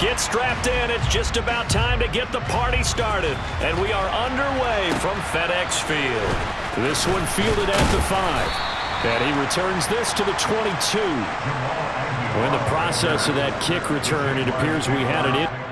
Get strapped in. It's just about time to get the party started. And we are underway from FedEx Field. This one fielded at the 5. And he returns this to the 22. In the process of that kick return, it appears we had it in.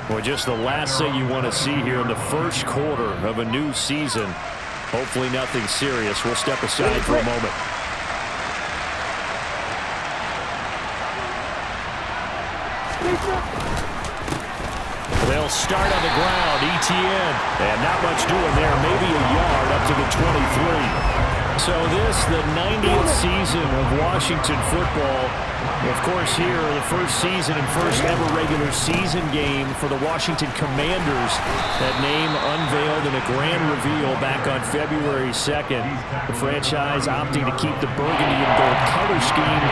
Well, just the last thing you want to see here in the first quarter of a new season. Hopefully nothing serious. We'll step aside for a moment. They'll start on the ground. ETN. And not much doing there. Maybe a yard up to the 23. So this, the 90th season of Washington football. Of course, here, the first season and first ever regular season game for the Washington Commanders. That name unveiled in a grand reveal back on February 2nd. The franchise opting to keep the burgundy and gold color scheme,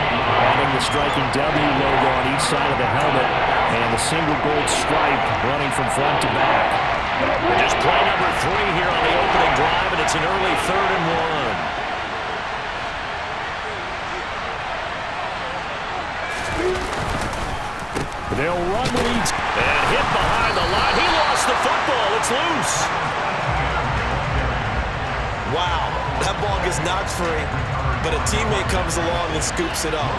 adding the striking W logo on each side of the helmet, and the single gold stripe running from front to back. Just play number 3 here on the opening drive, and it's an early 3rd and 1. They'll run with each and hit behind the line. He lost the football. It's loose. Wow, that ball gets knocked free, but a teammate comes along and scoops it up.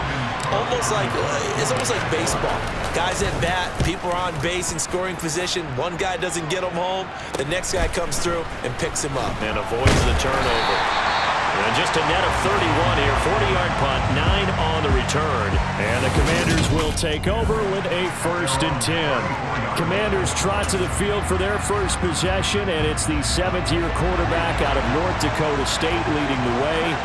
It's almost like baseball. Guys at bat, people are on base in scoring position. One guy doesn't get him home. The next guy comes through and picks him up. And avoids the turnover. And just a net of 31 here. 40-yard punt, 9 on the return. And the Commanders will take over with a 1st and 10. Commanders trot to the field for their first possession, and it's the 7th-year quarterback out of North Dakota State leading the way.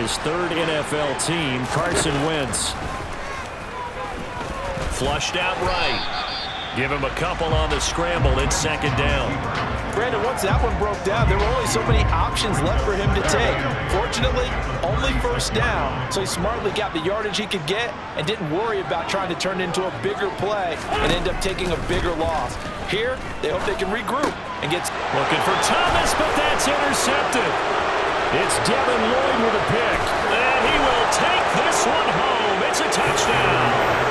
His 3rd NFL team, Carson Wentz. Flushed out right. Give him a couple on the scramble. It's 2nd down. Brandon, once that one broke down, there were only so many options left for him to take. Fortunately, only 1st down, so he smartly got the yardage he could get and didn't worry about trying to turn it into a bigger play and end up taking a bigger loss. Here, they hope they can regroup and get... Looking for Thomas, but that's intercepted. It's Devin Lloyd with a pick. And he will take this one home. It's a touchdown.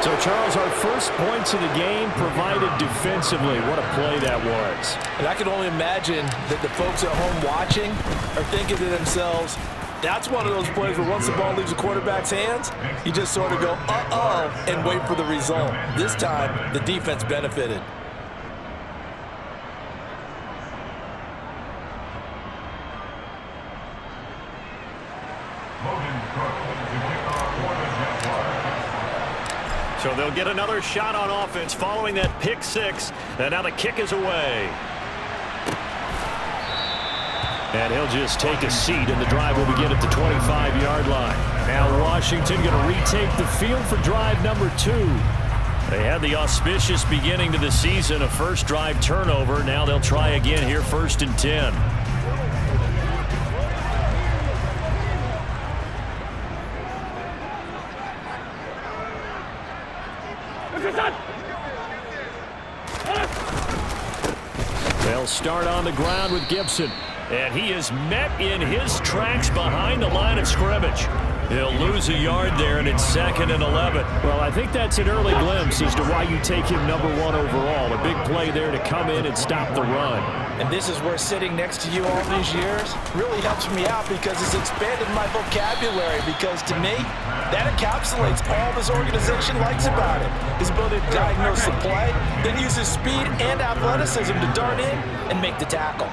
So, Charles, our first points of the game provided defensively. What a play that was. And I can only imagine that the folks at home watching are thinking to themselves, that's one of those plays where once the ball leaves the quarterback's hands, you just sort of go, uh-oh, and wait for the result. This time, the defense benefited. So they'll get another shot on offense following that pick six. And now the kick is away. And he'll just take a seat, and the drive will begin at the 25-yard line. Now Washington going to retake the field for drive number 2. They had the auspicious beginning to the season, a first drive turnover. Now they'll try again here, 1st and 10. They'll start on the ground with Gibson. And he is met in his tracks behind the line of scrimmage. He'll lose a yard there, and it's 2nd and 11. Well, I think that's an early glimpse as to why you take him number 1 overall. A big play there to come in and stop the run. And this is where sitting next to you all these years really helps me out because it's expanded my vocabulary. Because to me, that encapsulates all this organization likes about it. His ability to diagnose the play, then use his speed and athleticism to dart in and make the tackle.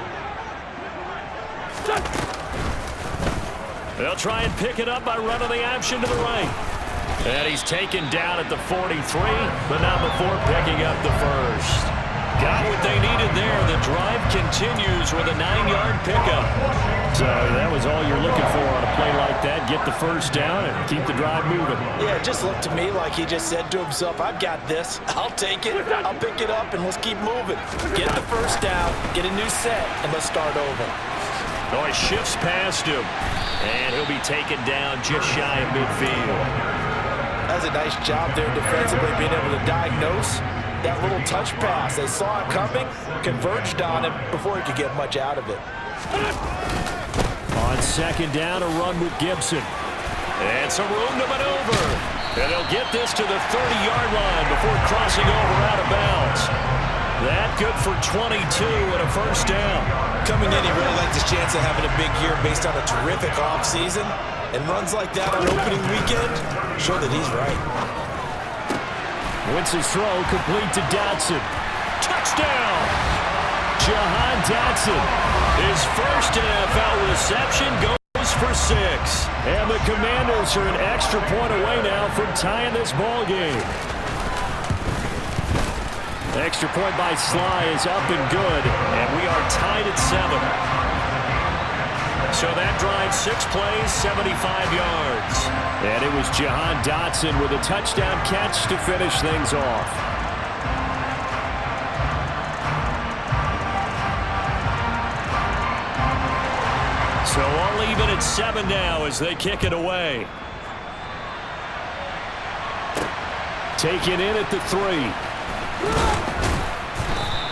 They'll try and pick it up by running the option to the right. And he's taken down at the 43, but not before picking up the first. Got what they needed there. The drive continues with a 9-yard pickup. So that was all you're looking for on a play like that. Get the first down and keep the drive moving. Yeah, it just looked to me like he just said to himself, I've got this. I'll take it. I'll pick it up, and let's keep moving. Get the first down, get a new set, and let's start over. Oh, he shifts past him. And he'll be taken down just shy of midfield. That's a nice job there defensively, being able to diagnose that little touch pass. They saw it coming, converged on him before he could get much out of it. On 2nd down, a run with Gibson. And some room to maneuver. And they'll get this to the 30-yard line before crossing over out of bounds. That good for 22 and a first down. Coming in, he really liked his chance of having a big year based on a terrific offseason. And runs like that on opening weekend show that he's right. Wentz's throw complete to Dotson. Touchdown! Jahan Dotson. His first NFL reception goes for 6. And the Commanders are an extra point away now from tying this ball game. Extra point by Sly is up and good, and we are tied at 7. So that drive, 6 plays, 75 yards. And it was Jahan Dotson with a touchdown catch to finish things off. So all even at 7 now as they kick it away. Taken in at the 3.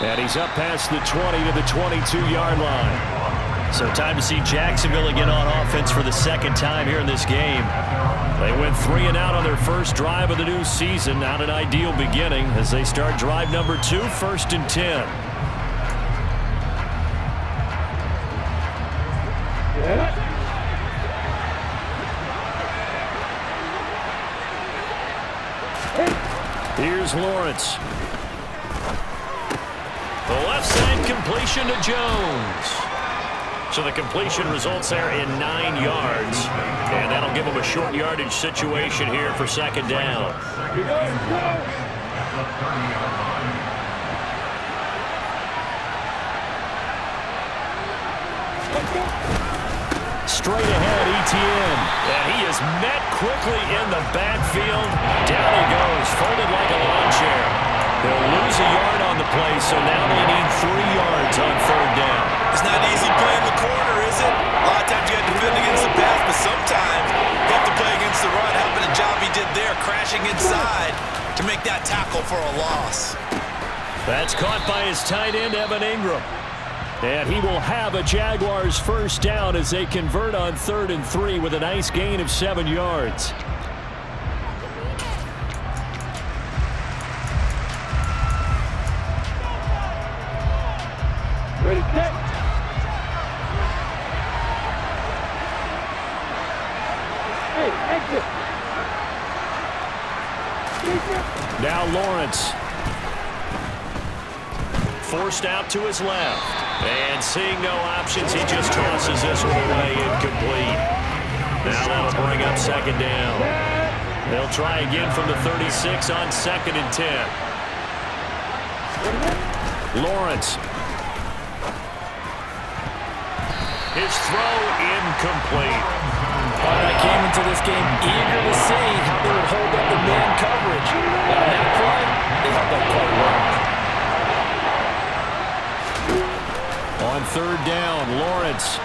And he's up past the 20 to the 22-yard line. So time to see Jacksonville again on offense for the 2nd time here in this game. They went 3 and out on their first drive of the new season. Not an ideal beginning as they start drive number 2, 1st and 10. Here's Lawrence. The left side completion to Jones. So the completion results there in 9 yards. And that'll give them a short yardage situation here for 2nd down. Straight ahead, Etienne. And he is met quickly in the backfield. Down he goes, folded like a lawn chair. They'll lose a yard on the play, so now they need 3 yards on 3rd down. It's not easy playing the corner, is it? A lot of times you have to defend against the pass, but sometimes you have to play against the run. How about the job he did there, crashing inside to make that tackle for a loss. That's caught by his tight end, Evan Ingram. And he will have a Jaguars first down as they convert on 3rd and 3 with a nice gain of 7 yards. Ready, set. Hey, exit. Now Lawrence. Forced out to his left. And seeing no options, he just tosses this one away incomplete. Now that'll bring up 2nd down. They'll try again from the 36 on 2nd and 10. Lawrence. His throw incomplete. I came into this game eager to see how they would hold up the man coverage. On that play, they held up quite well. On 3rd down, Lawrence.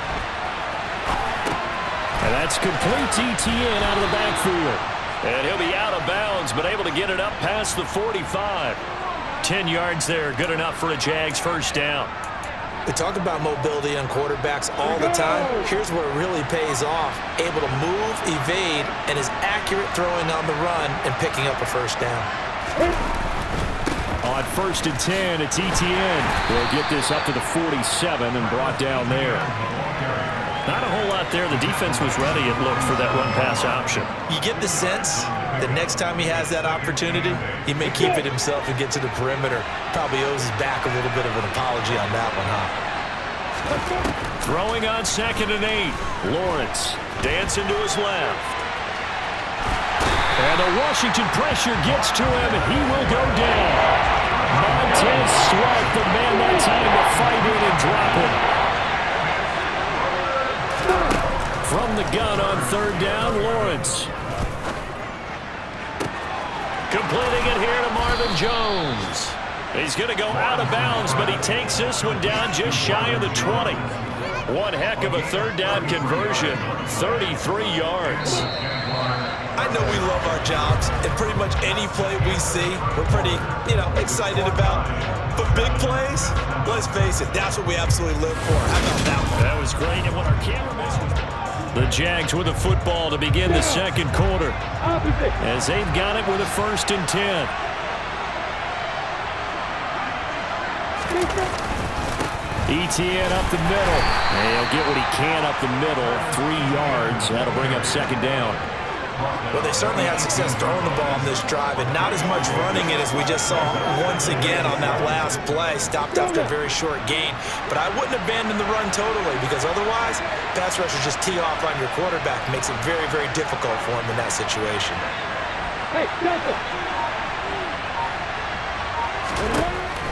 And that's complete to Etienne out of the backfield. And he'll be out of bounds, but able to get it up past the 45. 10 yards there, good enough for a Jags first down. We talk about mobility on quarterbacks all the time. Here's where it really pays off. Able to move, evade, and is accurate throwing on the run and picking up a first down. On 1st and 10, it's Etienne. They'll get this up to the 47 and brought down there. Not a whole lot there. The defense was ready, it looked, for that run-pass option. You get the sense that next time he has that opportunity, he may keep it himself and get to the perimeter. Probably owes his back a little bit of an apology on that one, huh? Throwing on 2nd and 8. Lawrence dancing to his left. And the Washington pressure gets to him. He will go down. Montez Sweat, the man that time to fight in and drop him. From the gun on 3rd down, Lawrence. Completing it here to Marvin Jones. He's going to go out of bounds, but he takes this one down just shy of the 20. One heck of a 3rd down conversion, 33 yards. I know we love our jobs, and pretty much any play we see, we're pretty, excited about. But big plays, let's face it, that's what we absolutely live for. How about that one? That was great, and what our cameraman was... The Jags with the football to begin the 2nd quarter, as they've got it with a 1st and 10. Etienne up the middle. And he'll get what he can up the middle. 3 yards. That'll bring up 2nd down. Well, they certainly had success throwing the ball on this drive, and not as much running it as we just saw once again on that last play. Stopped after a very short gain. But I wouldn't abandon the run totally, because otherwise, pass rushers just tee off on your quarterback. It makes it very, very difficult for him in that situation. Hey,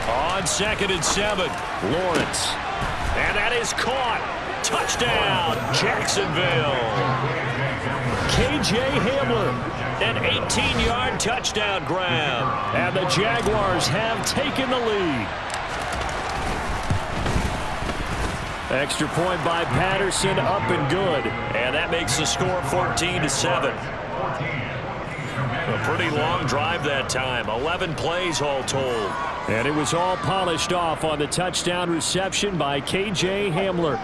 On 2nd and 7, Lawrence. And that is caught. Touchdown, Jacksonville. K.J. Hamler, an 18-yard touchdown grab. And the Jaguars have taken the lead. Extra point by Patterson, up and good. And that makes the score 14-7. A pretty long drive that time, 11 plays all told. And it was all polished off on the touchdown reception by K.J. Hamler.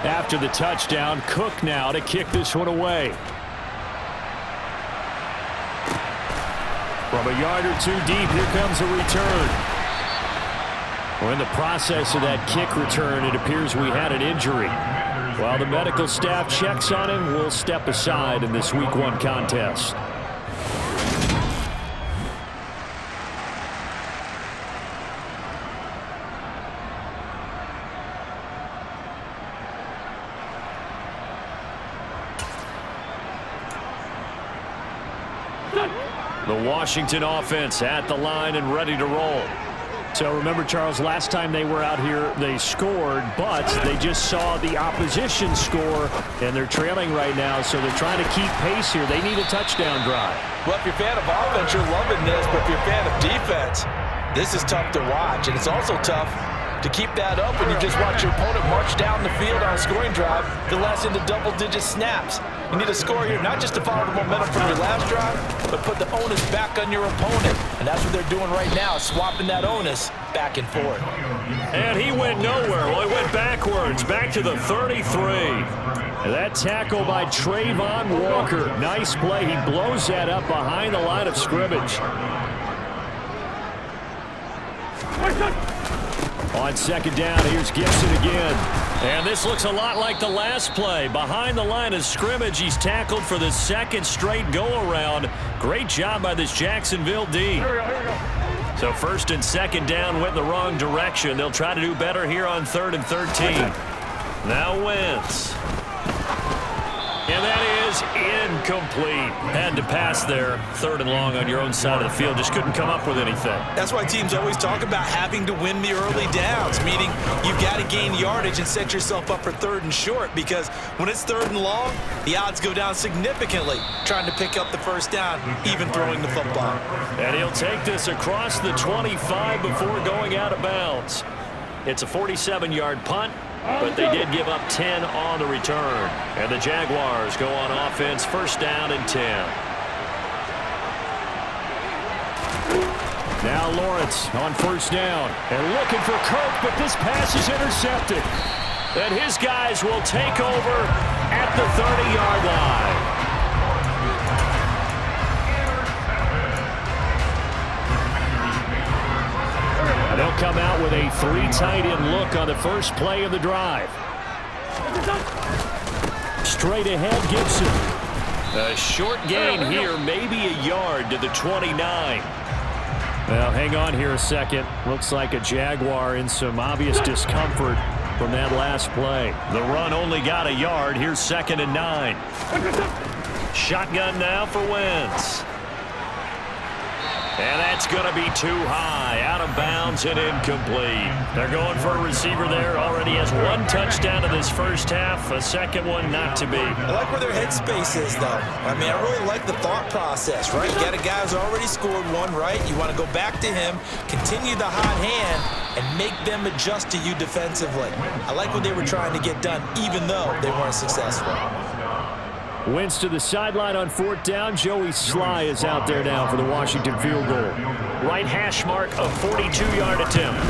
After the touchdown, Cook now to kick this one away. From a yard or 2 deep, here comes a return. We're in the process of that kick return. It appears we had an injury. While the medical staff checks on him, we'll step aside in this Week 1 contest. The Washington offense at the line and ready to roll. So remember, Charles, last time they were out here, they scored, but they just saw the opposition score, and they're trailing right now, so they're trying to keep pace here. They need a touchdown drive. Well, if you're a fan of offense, you're loving this, but if you're a fan of defense, this is tough to watch, and it's also tough to keep that up when you just watch your opponent march down the field on a scoring drive that lasts into double-digit snaps. You need a score here, not just to follow the momentum from your last drive, but put the onus back on your opponent. And that's what they're doing right now, swapping that onus back and forth. And he went nowhere. Well, he went backwards, back to the 33. That tackle by Trayvon Walker. Nice play. He blows that up behind the line of scrimmage. On 2nd down, here's Gibson again. And this looks a lot like the last play. Behind the line of scrimmage, he's tackled for the 2nd straight go-around. Great job by this Jacksonville D. Here we go. So first and second down went in the wrong direction. They'll try to do better here on 3rd and 13. Now Wentz. And that is incomplete. Had to pass there. 3rd and long on your own side of the field. Just couldn't come up with anything. That's why teams always talk about having to win the early downs, meaning you've got to gain yardage and set yourself up for 3rd and short, because when it's 3rd and long, the odds go down significantly trying to pick up the first down, even throwing the football. And he'll take this across the 25 before going out of bounds. It's a 47-yard punt, but they did give up 10 on the return. And the Jaguars go on offense, 1st down and 10. Now Lawrence on 1st down. And looking for Kirk, but this pass is intercepted. And his guys will take over at the 30-yard line. And they'll come out with a 3 tight end look on the first play of the drive. Straight ahead, Gibson. A short gain here, maybe a yard to the 29. Well, hang on here a second. Looks like a Jaguar in some obvious discomfort from that last play. The run only got a yard. Here's 2nd and 9. Shotgun now for Wentz. And that's going to be too high, out of bounds and incomplete. They're going for a receiver there. Already has 1 touchdown in this first half. A second one not to be. I like where their headspace is, though. I mean, I really like the thought process, right? You got a guy who's already scored 1, right? You want to go back to him, continue the hot hand, and make them adjust to you defensively. I like what they were trying to get done, even though they weren't successful. Wentz to the sideline on 4th down. Joey Sly is out there now for the Washington field goal. Right hash mark, a 42-yard attempt.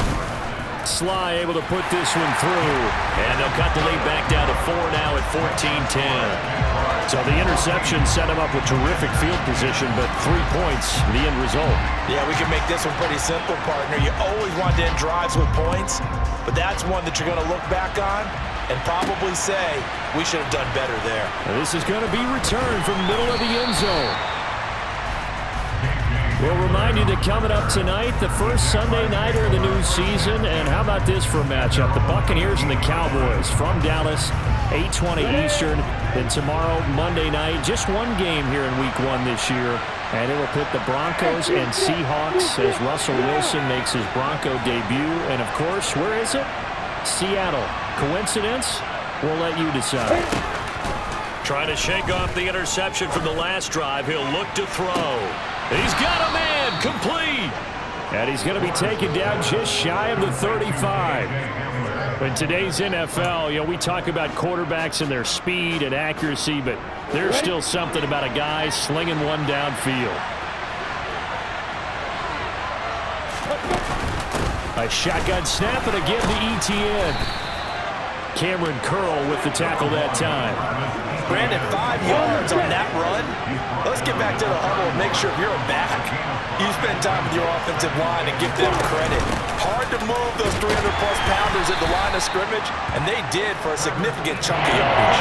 Sly able to put this one through. And they'll cut the lead back down to 4 now at 14-10. So the interception set him up with terrific field position, but 3 points, the end result. Yeah, we can make this one pretty simple, partner. You always want to end drives with points, but that's one that you're going to look back on and probably say, we should have done better there. Now this is going to be returned from the middle of the end zone. We'll remind you that coming up tonight, the first Sunday nighter of the new season. And how about this for a matchup? The Buccaneers and the Cowboys from Dallas, 8:20 Eastern. Then tomorrow, Monday night, just one game here in Week 1 this year. And it will pit the Broncos and Seahawks as Russell Wilson makes his Bronco debut. And, of course, where is it? Seattle. Coincidence? We'll let you decide. Trying to shake off the interception from the last drive. He'll look to throw. He's got a man. Complete. And he's going to be taken down just shy of the 35. In today's NFL, you know, we talk about quarterbacks and their speed and accuracy, but there's still something about a guy slinging one downfield. A shotgun snap, and again to ETN. Cameron Curl with the tackle that time. Brandon, 5 yards on that run. Let's get back to the huddle and make sure if you're a back, you spend time with your offensive line and give them credit. Hard to move those 300-plus pounders at the line of scrimmage, and they did for a significant chunk of yardage.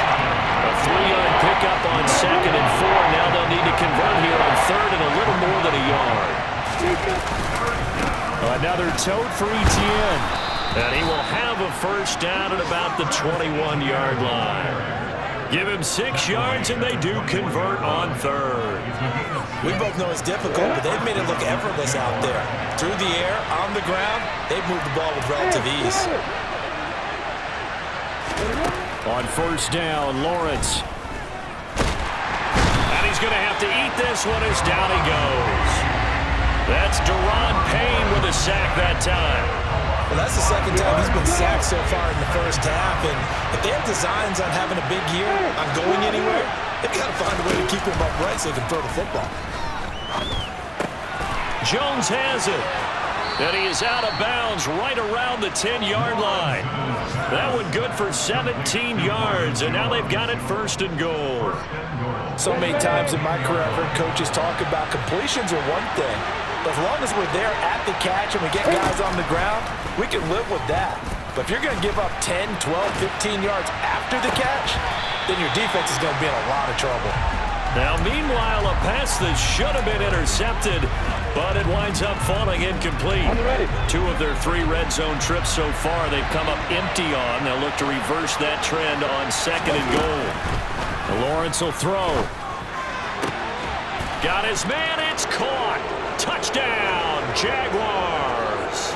A 3-yard pickup on 2nd and 4. Now they'll need to convert here on 3rd and a little more than a yard. Another tote for ETN. And he will have a first down at about the 21-yard line. Give him 6 yards, and they do convert on 3rd. We both know it's difficult, but they've made it look effortless out there. Through the air, on the ground, they've moved the ball with relative ease. On 1st down, Lawrence. And he's going to have to eat this one as down he goes. That's Deron Payne with a sack that time. Well, that's the second time he's been sacked so far in the first half, and if they have designs on having a big year, on going anywhere, they've got to find a way to keep him upright so they can throw the football. Jones has it, and he is out of bounds right around the 10-yard line. That one good for 17 yards, and now they've got it 1st and goal. So many times in my career, I've heard coaches talk about completions are one thing, but as long as we're there at the catch and we get guys on the ground, we can live with that. But if you're going to give up 10, 12, 15 yards after the catch, then your defense is going to be in a lot of trouble. Now, meanwhile, a pass that should have been intercepted but it winds up falling incomplete. 2 of their 3 red zone trips so far they've come up empty on. They'll look to reverse that trend on 2nd and goal. Lawrence will throw. Got his man. It's caught. Touchdown, Jaguars.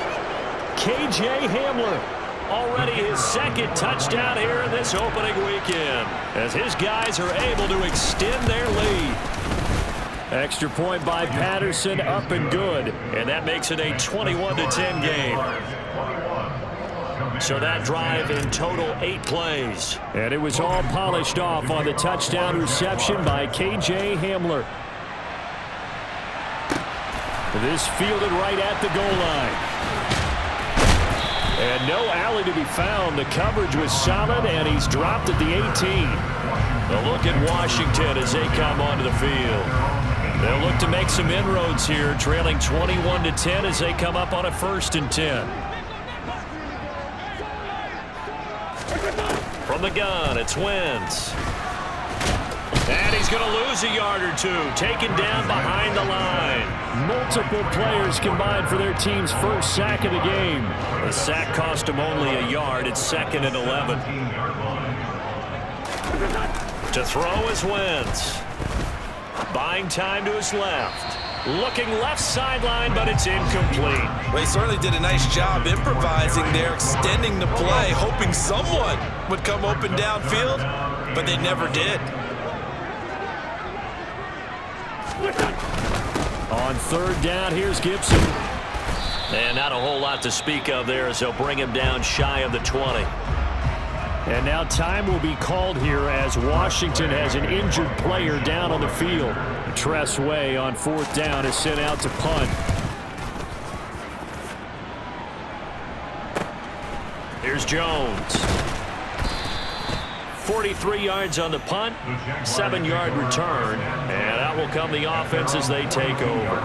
KJ Hamler. Already his 2nd touchdown here in this opening weekend, as his guys are able to extend their lead. Extra point by Patterson, up and good, and that makes it a 21-10 game. So that drive in total 8 plays. And it was all polished off on the touchdown reception by KJ Hamler. This fielded right at the goal line. And no alley to be found. The coverage was solid, and he's dropped at the 18. A look at Washington as they come onto the field. They'll look to make some inroads here, trailing 21-10 as they come up on a 1st and 10. From the gun, it's Wentz. And he's going to lose a yard or 2, taken down behind the line. Multiple players combined for their team's first sack of the game. The sack cost him only a yard. It's 2nd and 11. To throw is Wentz. Buying time to his left. Looking left sideline, but it's incomplete. Well, he certainly did a nice job improvising there, extending the play, hoping someone would come open downfield, but they never did. On 3rd down, here's Gibson. And not a whole lot to speak of there as they'll bring him down shy of the 20. And now time will be called here as Washington has an injured player down on the field. Tress Way on 4th down is sent out to punt. Here's Jones. 43 yards on the punt, 7-yard return, and out will come the offense as they take over.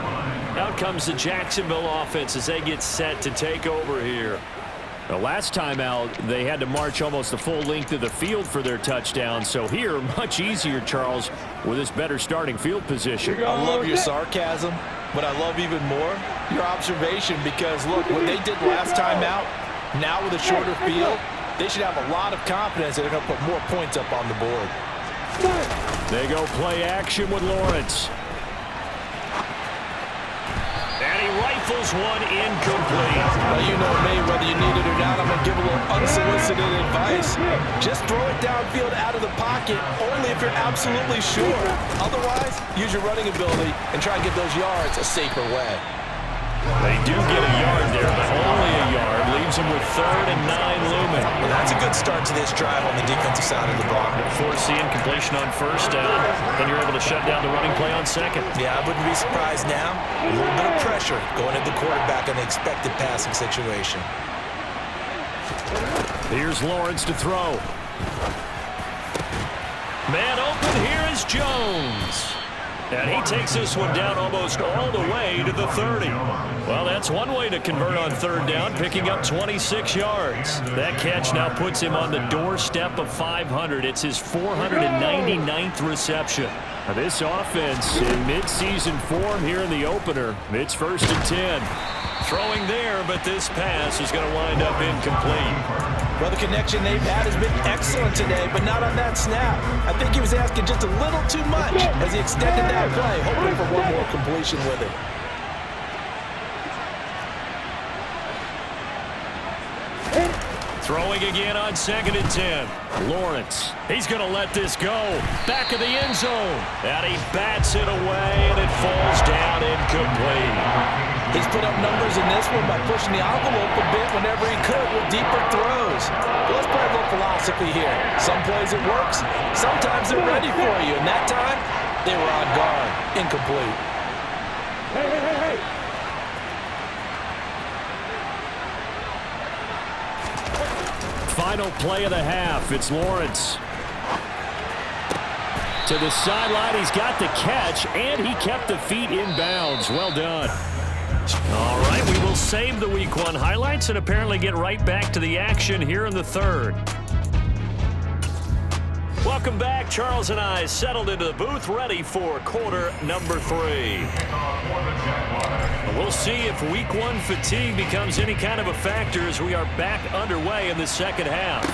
Out comes the Jacksonville offense as they get set to take over here. The last time out, they had to march almost the full length of the field for their touchdown. So here, much easier, Charles, with this better starting field position. I love your sarcasm, but I love even more your observation because, look, what they did last time out, now with a shorter field, they should have a lot of confidence that they're going to put more points up on the board. They go play action with Lawrence. And he rifles one incomplete. Well, you know me, whether you need it or not, I'm going to give a little unsolicited advice. Just throw it downfield out of the pocket, only if you're absolutely sure. Otherwise, use your running ability and try and get those yards a safer way. They do get a yard there, but only a yard. Leaves them with 3rd and 9 looming. Well, that's a good start to this drive on the defensive side of the ball. Force the incompletion on 1st down. Then you're able to shut down the running play on 2nd. Yeah, I wouldn't be surprised now. A little bit of pressure going at the quarterback on the expected passing situation. Here's Lawrence to throw. Man open, here is Jones. And he takes this one down almost all the way to the 30. Well, that's one way to convert on 3rd down, picking up 26 yards. That catch now puts him on the doorstep of 500. It's his 499th reception. Now this offense in midseason form here in the opener. It's 1st and 10. Throwing there, but this pass is going to wind up incomplete. Well, the connection they've had has been excellent today, but not on that snap. I think he was asking just a little too much as he extended that play, hoping for one more completion with it. Throwing again on 2nd and 10. Lawrence, he's going to let this go. Back of the end zone. And he bats it away, and it falls down incomplete. He's put up numbers in this one by pushing the envelope a bit whenever he could with deeper throws. But let's play a little philosophy here. Some plays it works, sometimes they're ready for you. And that time, they were on guard. Incomplete. Hey. Final play of the half. It's Lawrence. To the sideline, he's got the catch, and he kept the feet in bounds. Well done. All right, we will save the Week 1 highlights and apparently get right back to the action here in the 3rd. Welcome back. Charles and I settled into the booth, ready for quarter number 3. We'll see if week 1 fatigue becomes any kind of a factor as we are back underway in the second half.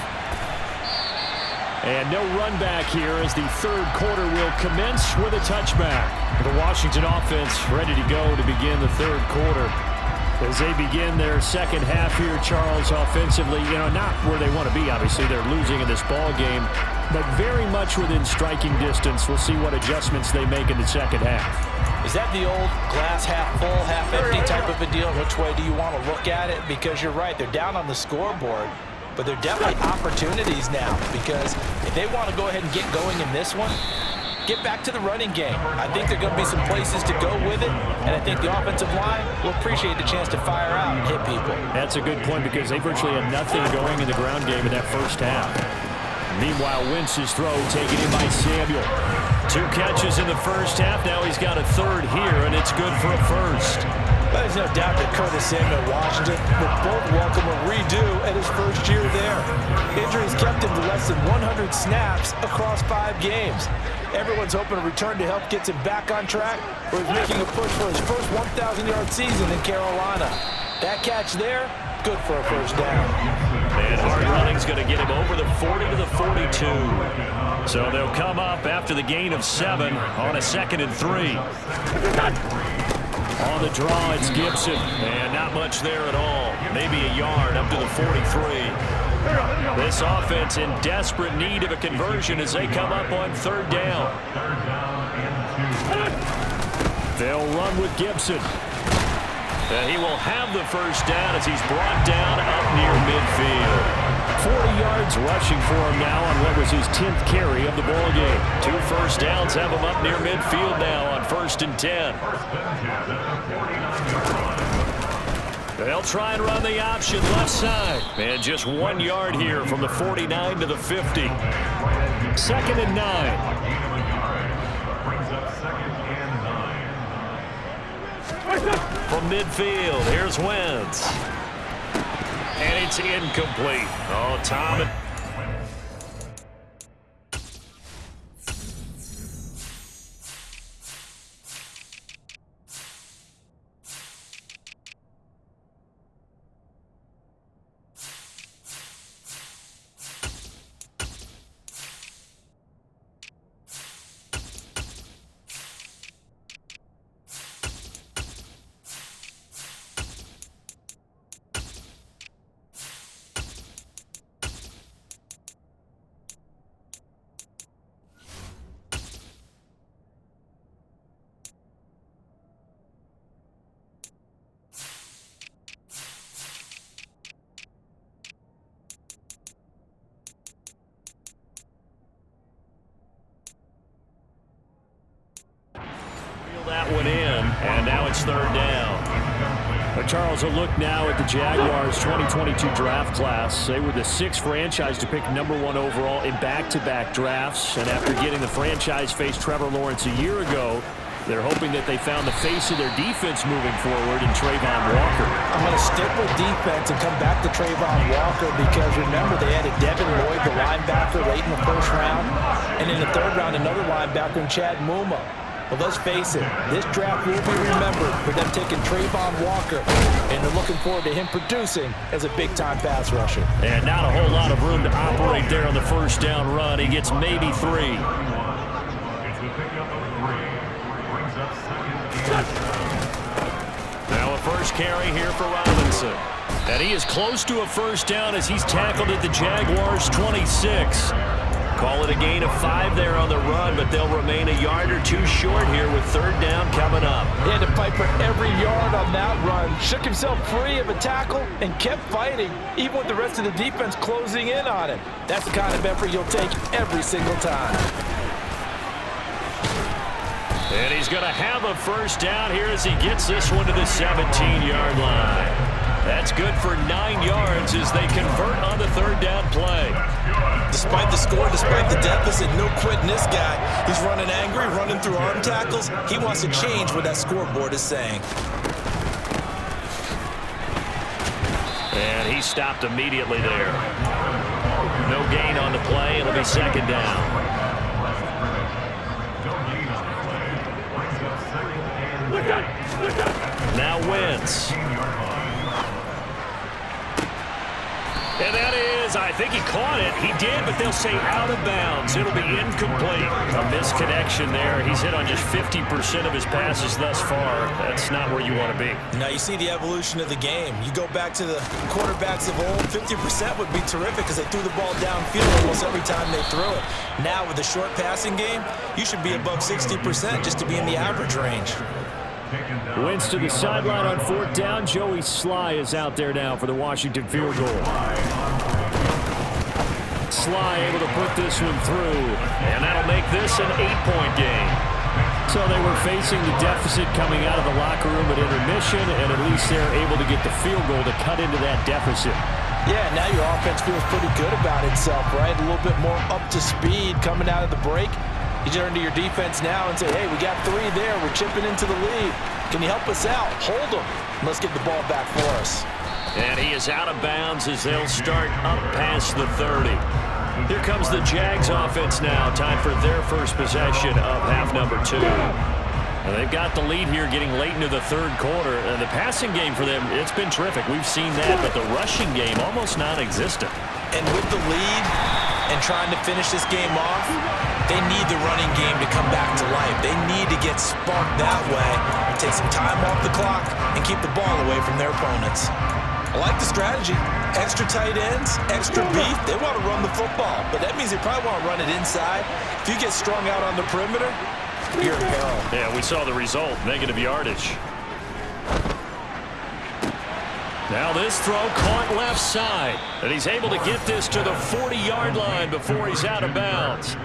And no run back here as the third quarter will commence with a touchback. The Washington offense ready to go to begin the third quarter. As they begin their second half here, Charles, offensively, not where they want to be, obviously. They're losing in this ball game, but very much within striking distance. We'll see what adjustments they make in the second half. Is that the old glass half full, half empty type of a deal? Which way do you want to look at it? Because you're right, they're down on the scoreboard, but they're definitely opportunities now, because if they want to go ahead and get going in this one, get back to the running game. I think there are going to be some places to go with it, and I think the offensive line will appreciate the chance to fire out and hit people. That's a good point because they virtually had nothing going in the ground game in that first half. Meanwhile, Wentz's throw taken in by Samuel. 2 catches in the first half. Now he's got a third here, and it's good for a first. There's no doubt that Curtis Samuel Washington will both welcome a redo at his first year there. Injuries kept him to less than 100 snaps across 5 games. Everyone's hoping a return to help gets him back on track, where he's making a push for his first 1,000-yard season in Carolina. That catch there, good for a first down. And hard running's going to get him over the 40 to the 42. So they'll come up after the gain of 7 on a 2nd and 3. On the draw, it's Gibson. And not much there at all. Maybe a yard up to the 43. This offense in desperate need of a conversion as they come up on 3rd down. They'll run with Gibson. And he will have the first down as he's brought down up near midfield. 40 yards rushing for him now on what was his 10th carry of the ball game. 2 first downs have him up near midfield now on 1st and 10. They'll try and run the option left side. And just 1 yard here from the 49 to the 50. 2nd and 9. From midfield, here's Wentz. And it's incomplete. Oh, Tom. That one in, and now it's 3rd down. But Charles, a look now at the Jaguars' 2022 draft class. They were the 6th franchise to pick #1 overall in back-to-back drafts. And after getting the franchise face Trevor Lawrence a year ago, they're hoping that they found the face of their defense moving forward in Trayvon Walker. I'm going to stick with defense and come back to Trayvon Walker because, remember, they added Devin Lloyd, the linebacker, late in the 1st round. And in the 3rd round, another linebacker in Chad Muma. But let's face it, this draft will be remembered for them taking Trayvon Walker, and they're looking forward to him producing as a big-time pass rusher. And not a whole lot of room to operate there on the 1st down run. He gets maybe 3. Now a first carry here for Robinson. And he is close to a first down as he's tackled at the Jaguars' 26. Call it a gain of 5 there on the run, but they'll remain a yard or 2 short here with 3rd down coming up. He had to fight for every yard on that run. Shook himself free of a tackle and kept fighting, even with the rest of the defense closing in on him. That's the kind of effort you'll take every single time. And he's going to have a first down here as he gets this one to the 17-yard line. That's good for 9 yards as they convert on the 3rd down play. Despite the score, despite the deficit, no quitting this guy. He's running angry, running through arm tackles. He wants to change what that scoreboard is saying. And he stopped immediately there. No gain on the play. It'll be 2nd down. Now Wentz. And that is, I think he caught it. He did, but they'll say out of bounds. It'll be incomplete. A misconnection there. He's hit on just 50% of his passes thus far. That's not where you want to be. Now you see the evolution of the game. You go back to the quarterbacks of old, 50% would be terrific because they threw the ball downfield almost every time they threw it. Now with the short passing game, you should be above 60% just to be in the average range. Wentz to the sideline on 4th down. Joey Sly is out there now for the Washington field goal. Sly able to put this one through, and that'll make this an 8-point game. So they were facing the deficit coming out of the locker room at intermission, and at least they're able to get the field goal to cut into that deficit. Yeah, now your offense feels pretty good about itself, right? A little bit more up to speed coming out of the break. You turn to your defense now and say, hey, we got 3 there. We're chipping into the lead. Can you help us out? Hold them. Let's get the ball back for us. And he is out of bounds as they'll start up past the 30. Here comes the Jags offense now. Time for their first possession of half number 2. And they've got the lead here getting late into the 3rd quarter. And the passing game for them, it's been terrific. We've seen that, but the rushing game almost non-existent. And with the lead and trying to finish this game off, they need the running game to come back to life. They need to get sparked that way, take some time off the clock, and keep the ball away from their opponents. I like the strategy. Extra tight ends, extra beef. They want to run the football, but that means they probably want to run it inside. If you get strung out on the perimeter, you're in peril. Yeah, we saw the result, negative yardage. Now this throw caught left side, and he's able to get this to the 40-yard line before he's out of bounds.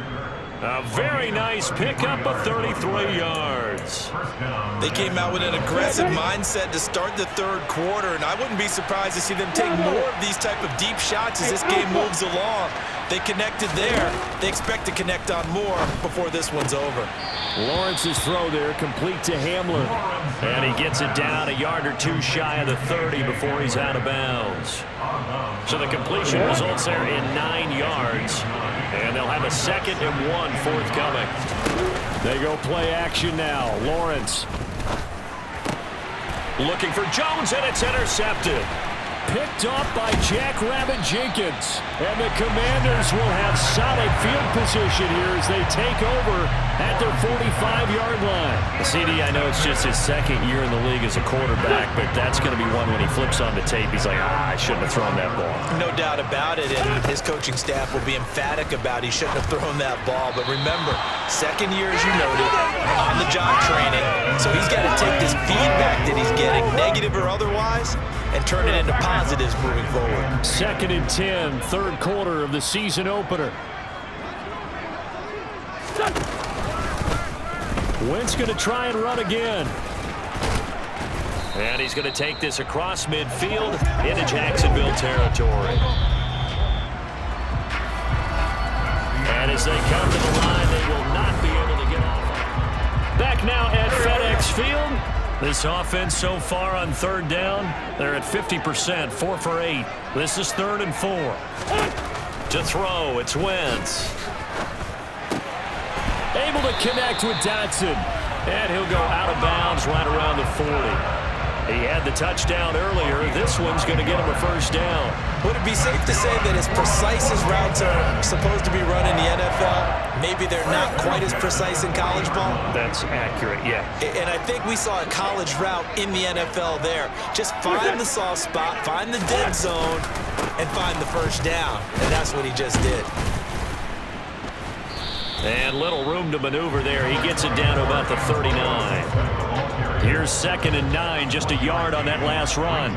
A very nice pickup of 33 yards. They came out with an aggressive mindset to start the 3rd quarter, and I wouldn't be surprised to see them take more of these type of deep shots as this game moves along. They connected there. They expect to connect on more before this one's over. Lawrence's throw there complete to Hamlin. And he gets it down a yard or 2 shy of the 30 before he's out of bounds. So the completion results there in 9 yards. And they'll have a 2nd and 1 forthcoming. They go play action now. Lawrence looking for Jones, and it's intercepted. Picked off by Jackrabbit Jenkins. And the Commanders will have solid field position here as they take over at their 45-yard line. CD, I know it's just his 2nd year in the league as a quarterback, but that's going to be one when he flips on the tape. He's like, I shouldn't have thrown that ball. No doubt about it, and his coaching staff will be emphatic about he shouldn't have thrown that ball. But remember, 2nd year, as you noted, on-the-job training. So he's got to take this feedback that he's getting, negative or otherwise, and turn it into positives moving forward. 2nd and 10, 3rd quarter of the season opener. Wentz going to try and run again. And he's going to take this across midfield into Jacksonville territory. And as they come to the line, they will not be able to get off. Back now at FedEx Field. This offense so far on 3rd down, they're at 50%, 4 for 8. This is 3rd and 4. To throw, it's Wentz. Able to connect with Dotson. And he'll go out of bounds right around the 40. He had the touchdown earlier. This one's going to get him a 1st down. Would it be safe to say that as precise as routes are supposed to be run in the NFL, maybe they're not quite as precise in college ball? That's accurate, yeah. And I think we saw a college route in the NFL there. Just find the soft spot, find the dead zone, and find the 1st down. And that's what he just did. And little room to maneuver there. He gets it down to about the 39. Here's 2nd and 9, just a yard on that last run.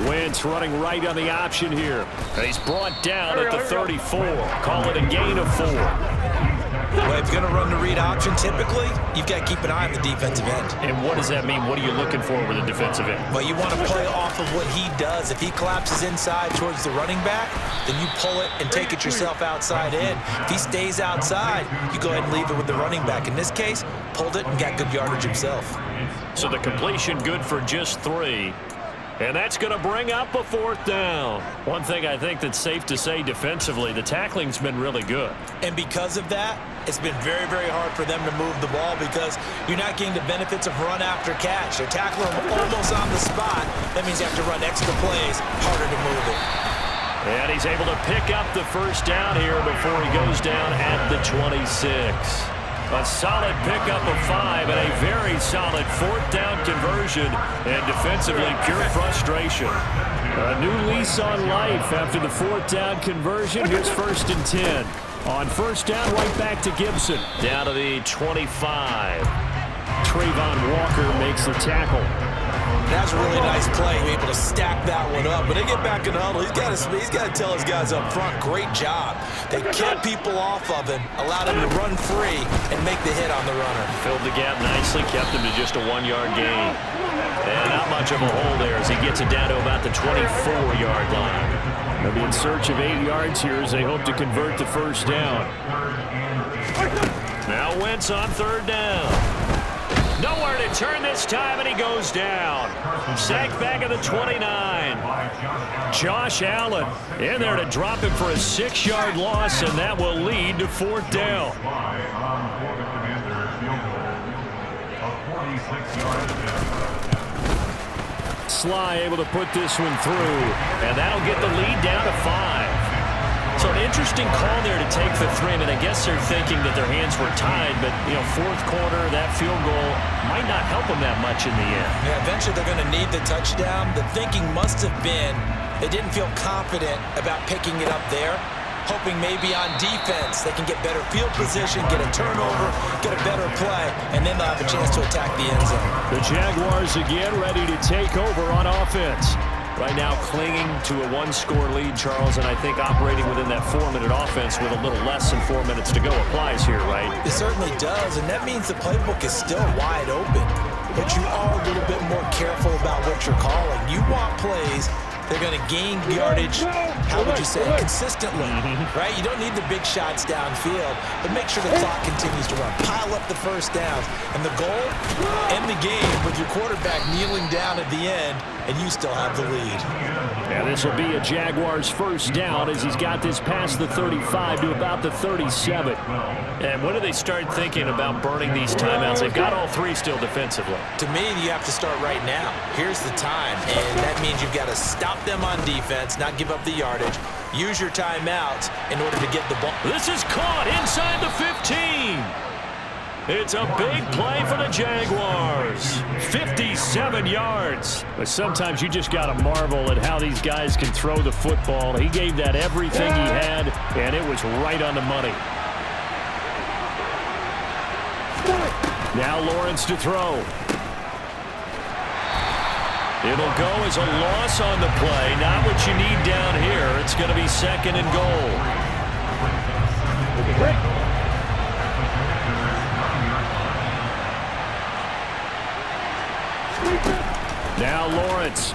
Wentz running right on the option here. He's brought down at the 34. Call it a gain of 4. Well, if you're going to run the read option, typically, you've got to keep an eye on the defensive end. And what does that mean? What are you looking for with a defensive end? Well, you want to play off of what he does. If he collapses inside towards the running back, then you pull it and take it yourself outside in. If he stays outside, you go ahead and leave it with the running back. In this case, pulled it and got good yardage himself. So the completion good for just 3. And that's going to bring up a fourth down. One thing I think that's safe to say defensively, the tackling's been really good. And because of that, it's been very, very hard for them to move the ball because you're not getting the benefits of run after catch. They're tackling them almost on the spot. That means you have to run extra plays, harder to move it. And he's able to pick up the first down here before he goes down at the 26. A solid pickup of 5 and a very solid fourth down conversion. And defensively, pure frustration. A new lease on life after the fourth down conversion. Here's 1st and 10. On first down, right back to Gibson. Down to the 25. Trayvon Walker makes the tackle. That's a really nice play, able to stack that one up. When they get back in the huddle, he's got to tell his guys up front, great job. They kept people off of him, allowed him to run free and make the hit on the runner. Filled the gap nicely, kept him to just a 1-yard gain. And not much of a hole there as he gets it down to about the 24-yard line. They'll be in search of 8 yards here as they hope to convert the first down. Now Wentz on third down. Nowhere to turn this time, and he goes down. Sacked back at the 29. Josh Allen in there to drop him for a 6-yard loss, and that will lead to fourth down. Sly able to put this one through, and that'll get the lead down to 5. So an interesting call there to take the 3. I mean, I guess they're thinking that their hands were tied, but, you know, fourth quarter, that field goal might not help them that much in the end. Yeah, eventually they're going to need the touchdown. The thinking must have been they didn't feel confident about picking it up there, hoping maybe on defense they can get better field position, get a turnover, get a better play, and then they'll have a chance to attack the end zone. The Jaguars again ready to take over on offense. Right now clinging to a 1-score lead, Charles, and I think operating within that 4-minute offense with a little less than 4 minutes to go applies here, right? It certainly does, and that means the playbook is still wide open. But you are a little bit more careful about what you're calling. You want plays they're going to gain yardage, how would you say, consistently, right? You don't need the big shots downfield, but make sure the clock continues to run. Pile up the first downs. And the goal, end the game with your quarterback kneeling down at the end, and you still have the lead. And this will be a Jaguars first down as he's got this past the 35 to about the 37. And when do they start thinking about burning these timeouts? They've got all 3 still defensively. To me, you have to start right now. Here's the time, and that means you've got to stop them on defense, not give up the yardage. Use your timeouts in order to get the ball. This is caught inside the 15. It's a big play for the Jaguars. 57 yards. But sometimes you just got to marvel at how these guys can throw the football. He gave that everything he had, and it was right on the money. Now Lawrence to throw. It'll go as a loss on the play. Not what you need down here. It's going to be 2nd and goal. Now Lawrence.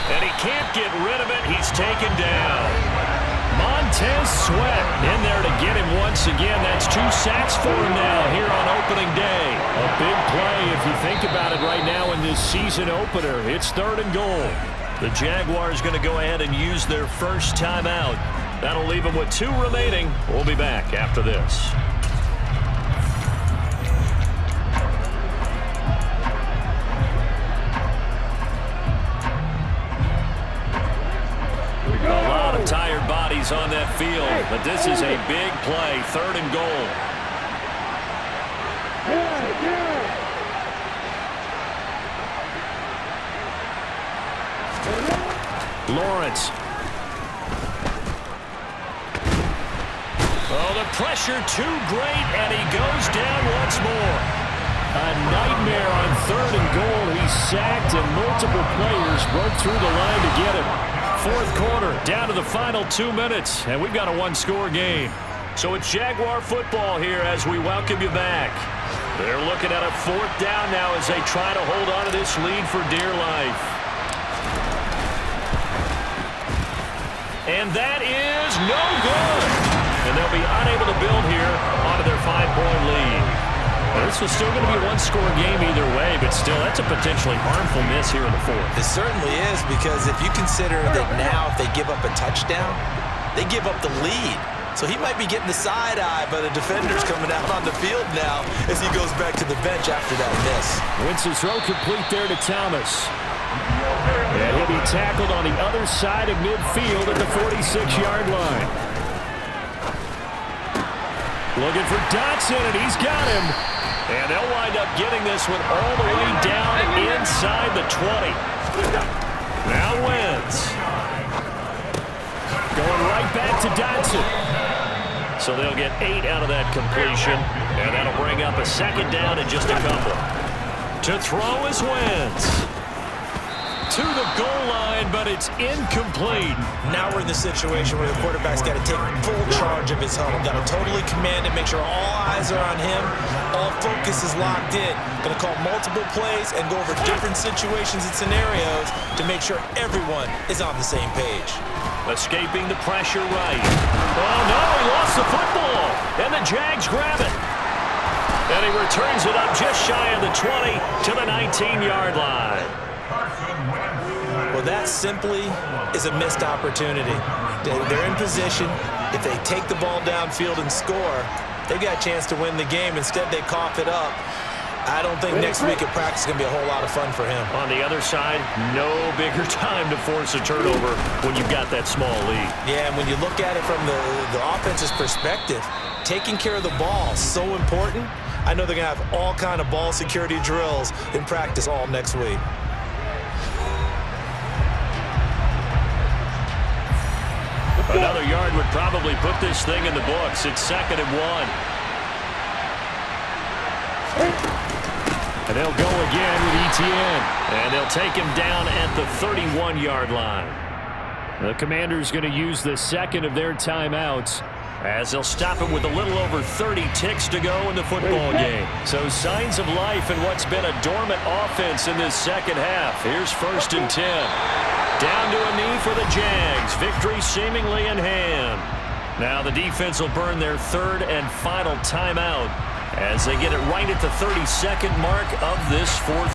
And he can't get rid of it. He's taken down. Montez Sweat in there to get him once again. That's 2 sacks for him now here on opening day. A big play if you think about it right now in this season opener. It's 3rd and goal. The Jaguars going to go ahead and use their first timeout. That'll leave them with 2 remaining. We'll be back after this. A lot of tired bodies on that field, but this is a big play, 3rd and goal. Lawrence. Oh, the pressure too great, and he goes down once more. A nightmare on 3rd and goal. He's sacked, and multiple players broke through the line to get him. 4th quarter, down to the final 2 minutes, and we've got a 1-score game. So it's Jaguar football here as we welcome you back. They're looking at a 4th down now as they try to hold on to this lead for dear life. And that is no good. And they'll be unable to build here onto their 5-point lead. Well, this was still going to be a one-score game either way, but still, that's a potentially harmful miss here in the fourth. It certainly is, because if you consider that now if they give up a touchdown, they give up the lead. So he might be getting the side eye, but a defender's coming out on the field now as he goes back to the bench after that miss. Wins his throw complete there to Thomas. And he'll be tackled on the other side of midfield at the 46-yard line. Looking for Dotson, and he's got him. And they'll wind up getting this one all the way down inside the 20. Now Wentz. Going right back to Dotson. So they'll get 8 out of that completion, and that'll bring up a second down in just a couple. To throw is Wentz. To the goal line, but it's incomplete. Now we're in the situation where the quarterback's got to take full charge of his huddle. Got to totally command it, make sure all eyes are on him. All focus is locked in. Going to call multiple plays and go over different situations and scenarios to make sure everyone is on the same page. Escaping the pressure right. Oh, no, he lost the football. And the Jags grab it. And he returns it up just shy of the 20 to the 19-yard line. Well, that simply is a missed opportunity. They're in position. If they take the ball downfield and score, they've got a chance to win the game. Instead, they cough it up. I don't think next week at practice is going to be a whole lot of fun for him. On the other side, no bigger time to force a turnover when you've got that small lead. Yeah, and when you look at it from the offense's perspective, taking care of the ball is so important. I know they're going to have all kind of ball security drills in practice all next week. Another yard would probably put this thing in the books. It's 2nd and 1. And they'll go again with Etienne. And they'll take him down at the 31-yard line. The Commanders going to use the second of their timeouts as they'll stop it with a little over 30 ticks to go in the football game. So signs of life in what's been a dormant offense in this second half. Here's 1st and 10. Down to a knee for the Jags. Victory seemingly in hand. Now the defense will burn their 3rd and final timeout as they get it right at the 32nd mark of this 4th